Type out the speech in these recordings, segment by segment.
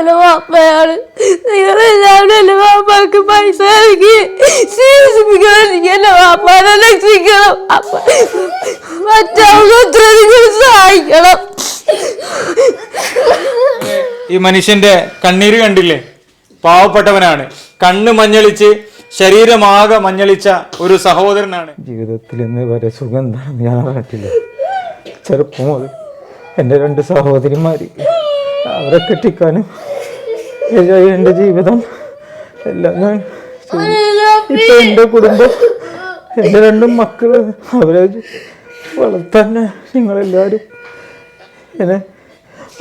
എന്റെ വാപ്പയാണ്. നിങ്ങളെല്ലാവരും എന്റെ വാപ്പാക്ക് പൈസ നൽകി ചികിത്സിപ്പിക്കണം. എന്റെ വാപ്പാനെ രക്ഷിക്കണം. മറ്റേ നിങ്ങൾ സഹായിക്കണം. ഈ മനുഷ്യന്റെ കണ്ണീര് കണ്ടില്ലേ? പാവപ്പെട്ടവനാണ്, കണ്ണ് മഞ്ഞളിച്ച് ശരീരമാകെ മഞ്ഞളിച്ച ഒരു സഹോദരനാണ്. ജീവിതത്തിൽ ഇന്ന് വരെ സുഖം എന്താണെന്ന് ഞാൻ അറിഞ്ഞിട്ടില്ല. ചെറുപ്പം മുതൽ എൻ്റെ 2 സഹോദരിമാർ, അവരെ കെട്ടിക്കാനും എൻ്റെ ജീവിതം എല്ലാം ഞാൻ ഇപ്പം എൻ്റെ കുടുംബം, എൻ്റെ 2 മക്കൾ, അവരെ വളർത്താൻ നിങ്ങളെല്ലാവരും എന്നെ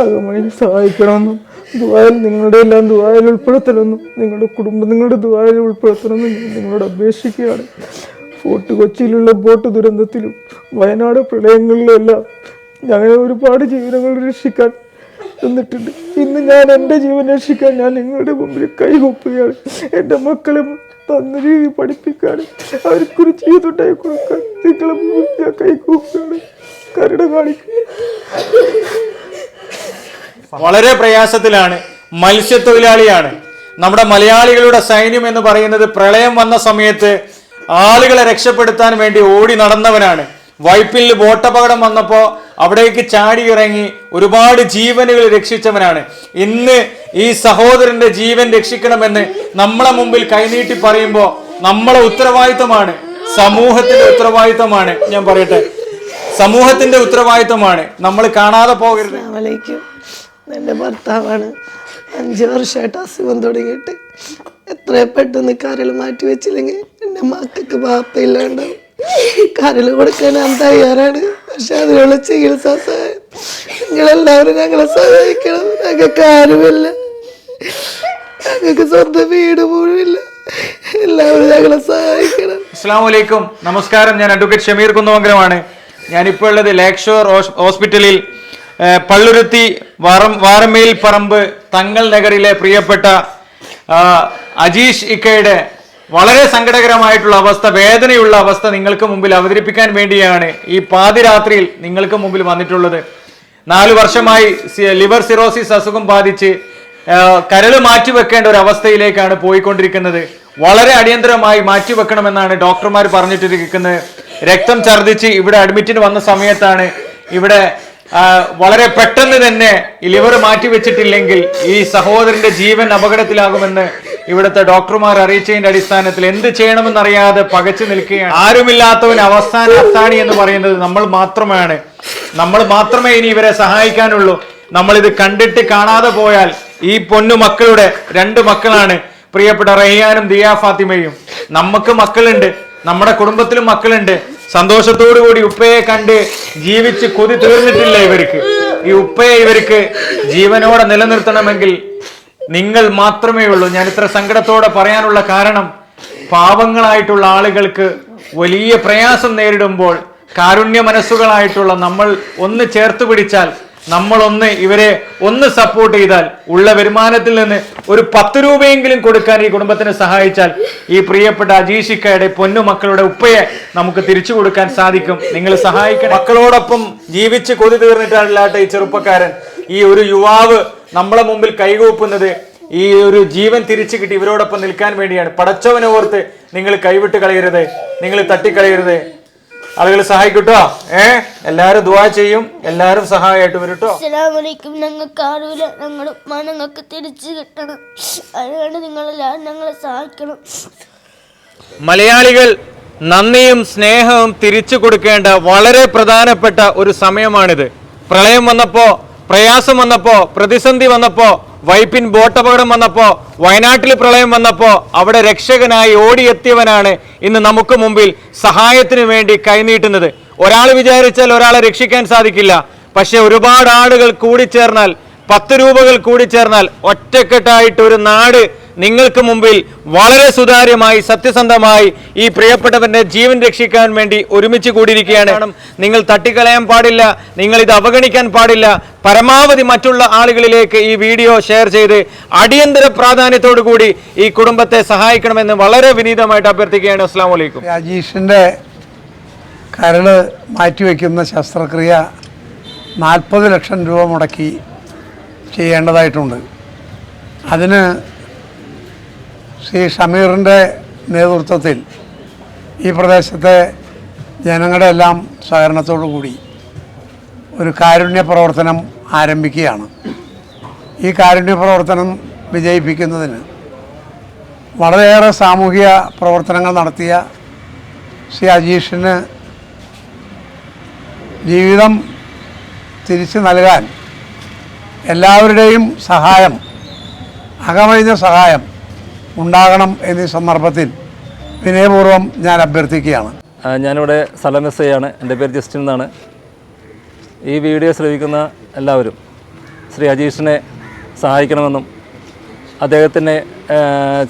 അകമണി സഹായിക്കണമെന്നും ദുആയിൽ നിങ്ങളുടെ എല്ലാം ദുആയിൽ ഉൾപ്പെടുത്തണമെന്നും നിങ്ങളുടെ കുടുംബം നിങ്ങളുടെ ദുആയിൽ ഉൾപ്പെടുത്തണമെന്നും ഞാൻ നിങ്ങളോട് അപേക്ഷിക്കുകയാണ്. ഫോർട്ട് കൊച്ചിയിലുള്ള ബോട്ട് ദുരന്തത്തിലും വയനാട് പ്രളയങ്ങളിലും എല്ലാം ഞങ്ങൾ ഒരുപാട് ജീവനങ്ങൾ രക്ഷിക്കാൻ നിന്നിട്ടുണ്ട്. ഇന്ന് ഞാൻ എൻ്റെ ജീവൻ രക്ഷിക്കാൻ ഞാൻ നിങ്ങളുടെ മുമ്പിൽ കൈകൂപ്പുകയാണ്. എൻ്റെ മക്കളെ നല്ല രീതിയിൽ പഠിപ്പിക്കാൻ, അവർക്കൊരു ജീവിതമുണ്ടായി കൊടുക്കാൻ നിങ്ങളെ മുമ്പിൽ ഞാൻ കൈകൂപ്പുകയാണ്. കരുണ കാണിക്കുക. വളരെ പ്രയാസത്തിലാണ്, മത്സ്യത്തൊഴിലാളിയാണ്. നമ്മുടെ മലയാളികളുടെ സൈന്യം എന്ന് പറയുന്നത് പ്രളയം വന്ന സമയത്ത് ആളുകളെ രക്ഷപ്പെടുത്താൻ വേണ്ടി ഓടി നടന്നവനാണ്. വൈപ്പിൽ ബോട്ടപകടം വന്നപ്പോൾ അവിടേക്ക് ചാടി ഇറങ്ങി ഒരുപാട് ജീവനുകൾ രക്ഷിച്ചവനാണ്. ഇന്ന് ഈ സഹോദരന്റെ ജീവൻ രക്ഷിക്കണമെന്ന് നമ്മളെ മുമ്പിൽ കൈനീട്ടി പറയുമ്പോൾ നമ്മളെ ഉത്തരവാദിത്തമാണ്, സമൂഹത്തിന്റെ ഉത്തരവാദിത്തമാണ്. ഞാൻ പറയട്ടെ, സമൂഹത്തിന്റെ ഉത്തരവാദിത്തമാണ്. നമ്മൾ കാണാതെ പോകരുത്. എൻ്റെ ഭർത്താവാണ്. 5 വർഷമായിട്ട് അസുഖം തുടങ്ങിയിട്ട് എത്ര പെട്ടെന്ന് കരൾ മാറ്റി വെച്ചില്ലെങ്കിൽ എൻ്റെ മക്കൾക്ക് വാപ്പയില്ലാണ്ടാവും. കരൾ കൊടുക്കാൻ ഞാൻ തയ്യാറാണ്. പക്ഷെ അതിനുള്ള ചികിത്സാ സഹായം നിങ്ങളെല്ലാവരും ഞങ്ങളെ സഹായിക്കണം. ഞങ്ങൾക്ക് ആരുമില്ല, ഞങ്ങൾക്ക് സ്വന്തം വീട് പോലുമില്ല. എല്ലാവരും ഞങ്ങളെ സഹായിക്കണം. അസ്സലാമു അലൈക്കും, നമസ്കാരം. ഞാൻ അഡ്വക്കേറ്റ് ഷമീർ കുന്നമംഗലമാണ്. ഞാനിപ്പോൾ ഉള്ളത് ലേക്ക് ഷോർ ഹോസ്പിറ്റലിൽ പള്ളുരുത്തി വാരമേൽ പറമ്പ് തങ്ങൾ നഗറിലെ പ്രിയപ്പെട്ട അജീഷ് ഇക്കയുടെ വളരെ സങ്കടകരമായിട്ടുള്ള അവസ്ഥ, വേദനയുള്ള അവസ്ഥ നിങ്ങൾക്ക് മുമ്പിൽ അവതരിപ്പിക്കാൻ വേണ്ടിയാണ് ഈ പാതിരാത്രിയിൽ നിങ്ങൾക്ക് മുമ്പിൽ വന്നിട്ടുള്ളത്. 4 വർഷമായി ലിവർ സിറോസിസ് അസുഖം ബാധിച്ച് കരൾ മാറ്റിവെക്കേണ്ട ഒരു അവസ്ഥയിലേക്കാണ് പോയിക്കൊണ്ടിരിക്കുന്നത്. വളരെ അടിയന്തരമായി മാറ്റിവെക്കണമെന്നാണ് ഡോക്ടർമാർ പറഞ്ഞിട്ടിരിക്കുന്നത്. രക്തം ഛർദ്ദിച്ച് ഇവിടെ അഡ്മിറ്റിന് വന്ന സമയത്താണ് ഇവിടെ വളരെ പെട്ടെന്ന് തന്നെ ഈ ലിവർ മാറ്റിവെച്ചിട്ടില്ലെങ്കിൽ ഈ സഹോദരന്റെ ജീവൻ അപകടത്തിലാകുമെന്ന് ഇവിടുത്തെ ഡോക്ടർമാർ അറിയിച്ചതിന്റെ അടിസ്ഥാനത്തിൽ എന്ത് ചെയ്യണമെന്നറിയാതെ പകച്ചു നിൽക്കുകയാണ്. ആരുമില്ലാത്തവൻ അവസാന അത്താണി എന്ന് പറയുന്നത് നമ്മൾ മാത്രമാണ്. നമ്മൾ മാത്രമേ ഇനി ഇവരെ സഹായിക്കാനുള്ളൂ. നമ്മളിത് കണ്ടിട്ട് കാണാതെ പോയാൽ ഈ പൊന്നു മക്കളുടെ 2 മക്കളാണ്, പ്രിയപ്പെട്ട റഹിയാനും ദിയ ഫാത്തിമയും. നമുക്ക് മക്കളുണ്ട്, നമ്മുടെ കുടുംബത്തിലും മക്കളുണ്ട്. സന്തോഷത്തോടു കൂടി ഉപ്പയെ കണ്ട് ജീവിച്ച് കൊതി തീർന്നിട്ടില്ല ഇവർക്ക്. ഈ ഉപ്പയെ ഇവർക്ക് ജീവനോടെ നിലനിർത്തണമെങ്കിൽ നിങ്ങൾ മാത്രമേ ഉള്ളൂ. ഞാൻ ഇത്ര സങ്കടത്തോടെ പറയാനുള്ള കാരണം, പാവങ്ങളായിട്ടുള്ള ആളുകൾക്ക് വലിയ പ്രയാസം നേരിടുമ്പോൾ കാരുണ്യ മനസ്സുകളായിട്ടുള്ള നമ്മൾ ഒന്ന് ചേർത്ത് പിടിച്ചാൽ, നമ്മളൊന്ന് ഇവരെ ഒന്ന് സപ്പോർട്ട് ചെയ്താൽ, ഉള്ള വരുമാനത്തിൽ നിന്ന് ഒരു 10 രൂപയെങ്കിലും കൊടുക്കാൻ ഈ കുടുംബത്തിന് സഹായിച്ചാൽ ഈ പ്രിയപ്പെട്ട അജീഷിക്കയുടെ പൊന്നു മക്കളുടെ ഉപ്പയെ നമുക്ക് തിരിച്ചു കൊടുക്കാൻ സാധിക്കും. നിങ്ങൾ സഹായിക്കണം. മക്കളോടൊപ്പം ജീവിച്ച് കൊതി തീർന്നിട്ടല്ലാട്ടെ ഈ ചെറുപ്പക്കാരൻ, ഈ ഒരു യുവാവ് നമ്മളെ മുമ്പിൽ കൈകൂപ്പുന്നത് ഈ ഒരു ജീവൻ തിരിച്ചു കിട്ടി ഇവരോടൊപ്പം നിൽക്കാൻ വേണ്ടിയാണ്. പടച്ചവനെ ഓർത്ത് നിങ്ങൾ കൈവിട്ട് കളയരുത്, നിങ്ങൾ തട്ടിക്കളയരുത്. ആളുകൾ സഹായിക്കട്ടോ. എല്ലാരും ദുആ ചെയ്യും, എല്ലാരും സഹായമായിട്ട് വരട്ടോ. അസ്സലാമലൈക്കും. ഞങ്ങൾക്ക് ആരുമില്ല, ഞങ്ങളുടെ ഉമ്മ ഞങ്ങൾക്ക് തിരിച്ചു കിട്ടണം. അതുകൊണ്ട് നിങ്ങളെല്ലാവരും ഞങ്ങളെ സഹായിക്കണം. മലയാളികൾ നന്ദിയും സ്നേഹവും തിരിച്ചു കൊടുക്കേണ്ട വളരെ പ്രധാനപ്പെട്ട ഒരു സമയമാണിത്. പ്രളയം വന്നപ്പോ, പ്രയാസം വന്നപ്പോ, പ്രതിസന്ധി വന്നപ്പോ, വൈപ്പിൻ ബോട്ടപകടം വന്നപ്പോ, വയനാട്ടിൽ പ്രളയം വന്നപ്പോ അവിടെ രക്ഷകനായി ഓടിയെത്തിയവനാണ് ഇന്ന് നമുക്ക് മുമ്പിൽ സഹായത്തിന് വേണ്ടി കൈനീട്ടുന്നത്. ഒരാൾ വിചാരിച്ചാൽ ഒരാളെ രക്ഷിക്കാൻ സാധിക്കില്ല. പക്ഷെ ഒരുപാട് ആളുകൾ കൂടിച്ചേർന്നാൽ, 10 രൂപകൾ കൂടിച്ചേർന്നാൽ ഒറ്റക്കെട്ടായിട്ട് ഒരു നാട് നിങ്ങൾക്ക് മുമ്പിൽ വളരെ സുതാര്യമായി സത്യസന്ധമായി ഈ പ്രിയപ്പെട്ടവന്റെ ജീവൻ രക്ഷിക്കാൻ വേണ്ടി ഒരുമിച്ച് കൂടിയിരിക്കുകയാണ്. നിങ്ങൾ തട്ടിക്കളയാൻ പാടില്ല, നിങ്ങൾ ഇത് അവഗണിക്കാൻ പാടില്ല. പരമാവധി മറ്റുള്ള ആളുകളിലേക്ക് ഈ വീഡിയോ ഷെയർ ചെയ്ത് അടിയന്തര പ്രാധാന്യത്തോടു കൂടി ഈ കുടുംബത്തെ സഹായിക്കണമെന്ന് വളരെ വിനീതമായിട്ട് അഭ്യർത്ഥിക്കുകയാണ്. അസ്സലാമു അലൈക്കും. അജീഷിൻ്റെ കരള് മാറ്റിവെക്കുന്ന ശസ്ത്രക്രിയ 40 ലക്ഷം രൂപ മുടക്കി ചെയ്യേണ്ടതായിട്ടുണ്ട്. അതിന് ശ്രീ ഷമീറിൻ്റെ നേതൃത്വത്തിൽ ഈ പ്രദേശത്തെ ജനങ്ങളുടെ എല്ലാം സഹകരണത്തോടു കൂടി ഒരു കാരുണ്യ പ്രവർത്തനം ആരംഭിക്കുകയാണ്. ഈ കാരുണ്യ പ്രവർത്തനം വിജയിപ്പിക്കുന്നതിന് വളരെയേറെ സാമൂഹിക പ്രവർത്തനങ്ങൾ നടത്തിയ ശ്രീ അജീഷിന് ജീവിതം തിരിച്ചു നൽകാൻ എല്ലാവരുടെയും സഹായം, അകമഴിഞ്ഞ സഹായം ഉണ്ടാകണം എന്നീ സന്ദർഭത്തിൽ വിനയപൂർവ്വം ഞാൻ അഭ്യർത്ഥിക്കുകയാണ്. ഞാനിവിടെ സ്ഥലം എസ് ഐ ആണ്. എൻ്റെ പേര് ജസ്റ്റിൻ എന്നാണ്. ഈ വീഡിയോ ശ്രവിക്കുന്ന എല്ലാവരും ശ്രീ അജീഷിനെ സഹായിക്കണമെന്നും അദ്ദേഹത്തിന്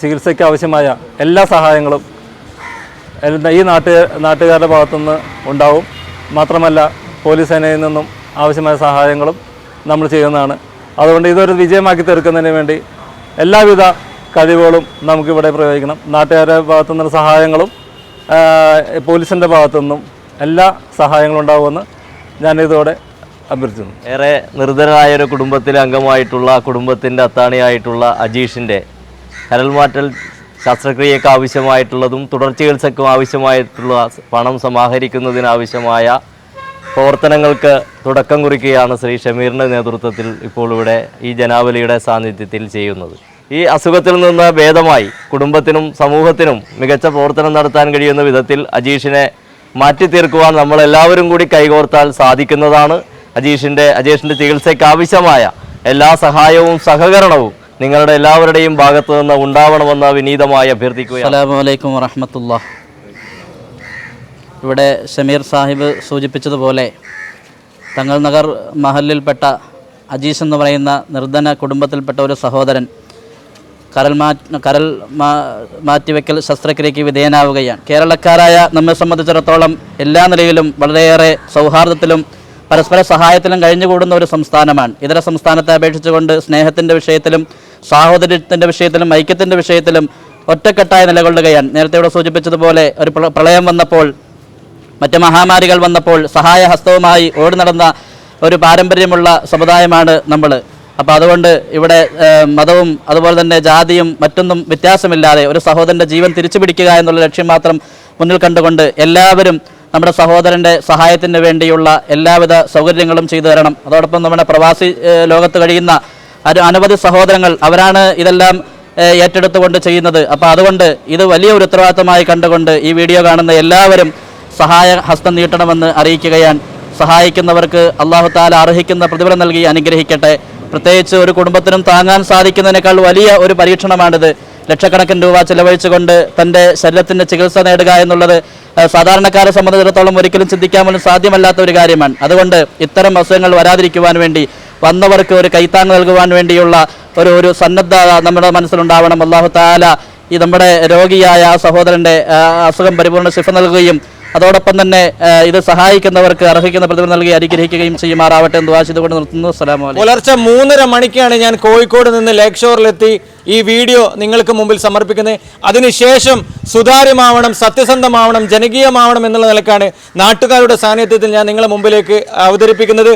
ചികിത്സയ്ക്ക് ആവശ്യമായ എല്ലാ സഹായങ്ങളും ഈ നാട്ടുകാരുടെ ഭാഗത്തുനിന്ന് ഉണ്ടാവും. മാത്രമല്ല പോലീസ് സേനയിൽ നിന്നും ആവശ്യമായ സഹായങ്ങളും നമ്മൾ ചെയ്യുന്നതാണ്. അതുകൊണ്ട് ഇതൊരു വിജയമാക്കി തീർക്കുന്നതിന് വേണ്ടി എല്ലാവിധ കഴിവുകളും നമുക്കിവിടെ പ്രയോഗിക്കണം. നാട്ടുകാരുടെ ഭാഗത്തുനിന്നുള്ള സഹായങ്ങളും പോലീസിൻ്റെ ഭാഗത്തുനിന്നും എല്ലാ സഹായങ്ങളും ഉണ്ടാവുമെന്ന് ഞാനിതോടെ അഭ്യർത്ഥിക്കുന്നു. ഏറെ നിർധനരായൊരു കുടുംബത്തിലെ അംഗമായിട്ടുള്ള കുടുംബത്തിൻ്റെ അത്താണിയായിട്ടുള്ള അജീഷിൻ്റെ കരൾമാറ്റൽ ശസ്ത്രക്രിയയ്ക്ക് ആവശ്യമായിട്ടുള്ളതും തുടർ ചികിത്സയ്ക്കും ആവശ്യമായിട്ടുള്ള പണം സമാഹരിക്കുന്നതിനാവശ്യമായ പ്രവർത്തനങ്ങൾക്ക് തുടക്കം കുറിക്കുകയാണ് ശ്രീ ഷമീറിൻ്റെ നേതൃത്വത്തിൽ ഇപ്പോൾ ഇവിടെ ഈ ജനാവലിയുടെ സാന്നിധ്യത്തിൽ ചെയ്യുന്നത്. ഈ അസുഖത്തിൽ നിന്ന് ഭേദമായി കുടുംബത്തിനും സമൂഹത്തിനും മികച്ച പ്രവർത്തനം നടത്താൻ കഴിയുന്ന വിധത്തിൽ അജീഷിനെ മാറ്റി തീർക്കുവാൻ നമ്മളെല്ലാവരും കൂടി കൈകോർത്താൽ സാധിക്കുന്നതാണ്. അജീഷിൻ്റെ ചികിത്സയ്ക്ക് ആവശ്യമായ എല്ലാ സഹായവും സഹകരണവും നിങ്ങളുടെ എല്ലാവരുടെയും ഭാഗത്തു നിന്ന് ഉണ്ടാവണമെന്ന് വിനീതമായി അഭ്യർത്ഥിക്കുകയാണ്. അസ്സലാമു അലൈക്കും വറഹ്മത്തുള്ളാഹി. ഇവിടെ ഷമീർ സാഹിബ് സൂചിപ്പിച്ചതുപോലെ തങ്ങൾ നഗർ മഹലിൽപ്പെട്ട അജീഷ് എന്ന് പറയുന്ന നിർധന കുടുംബത്തിൽപ്പെട്ട ഒരു സഹോദരൻ കരൾ മാറ്റിവെക്കൽ ശസ്ത്രക്രിയയ്ക്ക് വിധേയനാവുകയാണ്. കേരളക്കാരായ നമ്മെ സംബന്ധിച്ചിടത്തോളം എല്ലാ നിലയിലും വളരെയേറെ സൗഹാർദ്ദത്തിലും പരസ്പര സഹായത്തിലും കഴിഞ്ഞുകൂടുന്ന ഒരു സംസ്ഥാനമാണ്. ഇതര സംസ്ഥാനത്തെ അപേക്ഷിച്ചുകൊണ്ട് സ്നേഹത്തിൻ്റെ വിഷയത്തിലും സാഹോദര്യത്തിൻ്റെ വിഷയത്തിലും ഐക്യത്തിൻ്റെ വിഷയത്തിലും ഒറ്റക്കെട്ടായി നിലകൊള്ളുകയാണ്. നേരത്തെ ഇവിടെ സൂചിപ്പിച്ചതുപോലെ ഒരു പ്രളയം വന്നപ്പോൾ, മറ്റ് മഹാമാരികൾ വന്നപ്പോൾ സഹായ ഹസ്തവുമായി ഓടി നടന്ന ഒരു പാരമ്പര്യമുള്ള സമുദായമാണ് നമ്മൾ. അപ്പോൾ അതുകൊണ്ട് ഇവിടെ മതവും അതുപോലെ തന്നെ ജാതിയും മറ്റൊന്നും വ്യത്യാസമില്ലാതെ ഒരു സഹോദരൻ്റെ ജീവൻ തിരിച്ചു പിടിക്കുക എന്നുള്ള ലക്ഷ്യം മാത്രം മുന്നിൽ കണ്ടുകൊണ്ട് എല്ലാവരും നമ്മുടെ സഹോദരൻ്റെ സഹായത്തിന് വേണ്ടിയുള്ള എല്ലാവിധ സൗകര്യങ്ങളും ചെയ്തു തരണം. അതോടൊപ്പം നമ്മുടെ പ്രവാസി ലോകത്ത് കഴിയുന്ന അനവധി സഹോദരങ്ങൾ അവരാണ് ഇതെല്ലാം ഏറ്റെടുത്തുകൊണ്ട് ചെയ്യുന്നത്. അപ്പോൾ അതുകൊണ്ട് ഇത് വലിയ ഒരു ഉത്തരവാദിത്തമായി കണ്ടുകൊണ്ട് ഈ വീഡിയോ കാണുന്ന എല്ലാവരും സഹായ ഹസ്തം നീട്ടണമെന്ന് അറിയിക്കുകയാണ്. സഹായിക്കുന്നവർക്ക് അല്ലാഹു തആല അർഹിക്കുന്ന പ്രതിഫലം നൽകി അനുഗ്രഹിക്കട്ടെ. പ്രത്യേകിച്ച് ഒരു കുടുംബത്തിനും താങ്ങാൻ സാധിക്കുന്നതിനേക്കാൾ വലിയ ഒരു പരീക്ഷണമാണിത്. ലക്ഷക്കണക്കിന് രൂപ ചെലവഴിച്ചുകൊണ്ട് തൻ്റെ ശരീരത്തിൻ്റെ ചികിത്സ നേടുക എന്നുള്ളത് സാധാരണക്കാരെ സംബന്ധിച്ചിടത്തോളം ഒരിക്കലും ചിന്തിക്കാൻ പോലും സാധ്യമല്ലാത്ത ഒരു കാര്യമാണ്. അതുകൊണ്ട് ഇത്തരം അസുഖങ്ങൾ വരാതിരിക്കുവാൻ വേണ്ടി വന്നവർക്ക് ഒരു കൈത്താങ് നൽകുവാൻ വേണ്ടിയുള്ള ഒരു സന്നദ്ധത നമ്മുടെ മനസ്സിലുണ്ടാവണം. അല്ലാഹു തആല ഈ നമ്മുടെ രോഗിയായ ആ സഹോദരൻ്റെ അസുഖം പരിപൂർണ്ണ ശിഫ നൽകുകയും അതോടൊപ്പം തന്നെ ഇത് സഹായിക്കുന്നവർക്ക് അർഹിക്കുന്ന പ്രതിഫലം നൽകി അനുഗ്രഹിക്കുകയും ചെയ്യുമാറാവട്ടെ എന്ന് ദുആ ചെയ്തുകൊണ്ട് നിർത്തുന്നു. അസ്സലാമു അലൈക്കും. പുലർച്ചെ 3:30 മണിക്കാണ് ഞാൻ കോഴിക്കോട് നിന്ന് ലേക്ക് ഷോറിലെത്തി ഈ വീഡിയോ നിങ്ങൾക്ക് മുമ്പിൽ സമർപ്പിക്കുന്നത്. അതിനുശേഷം സുതാര്യമാവണം, സത്യസന്ധമാവണം, ജനകീയമാവണം എന്നുള്ള നിലക്കാണ് നാട്ടുകാരുടെ സാന്നിധ്യത്തിൽ ഞാൻ നിങ്ങളെ മുമ്പിലേക്ക് അവതരിപ്പിക്കുന്നത്.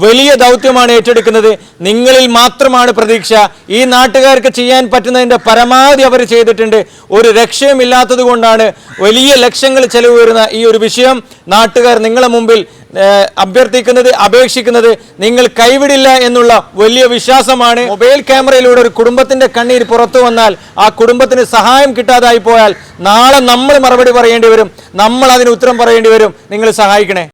വലിയ ദൗത്യമാണ് ഏറ്റെടുക്കുന്നത്. നിങ്ങളിൽ മാത്രമാണ് പ്രതീക്ഷ. ഈ നാട്ടുകാർക്ക് ചെയ്യാൻ പറ്റുന്നതിൻ്റെ പരമാവധി അവർ ചെയ്തിട്ടുണ്ട്. ഒരു രക്ഷയുമില്ലാത്തത് കൊണ്ടാണ് വലിയ ലക്ഷങ്ങൾ ചെലവ് വരുന്ന ഈ ഒരു വിഷയം നാട്ടുകാർ നിങ്ങളെ മുമ്പിൽ അഭ്യർത്ഥിക്കുന്നത്, അപേക്ഷിക്കുന്നത്. നിങ്ങൾ കൈവിടില്ല എന്നുള്ള വലിയ വിശ്വാസമാണ്. മൊബൈൽ ക്യാമറയിലൂടെ ഒരു കുടുംബത്തിന്റെ കണ്ണീർ പുറത്തു വന്നാൽ, ആ കുടുംബത്തിന് സഹായം കിട്ടാതായി പോയാൽ നാളെ നമ്മൾ മറുപടി പറയേണ്ടി വരും, നമ്മൾ അതിന് ഉത്തരം പറയേണ്ടി വരും. നിങ്ങൾ സഹായിക്കണേ.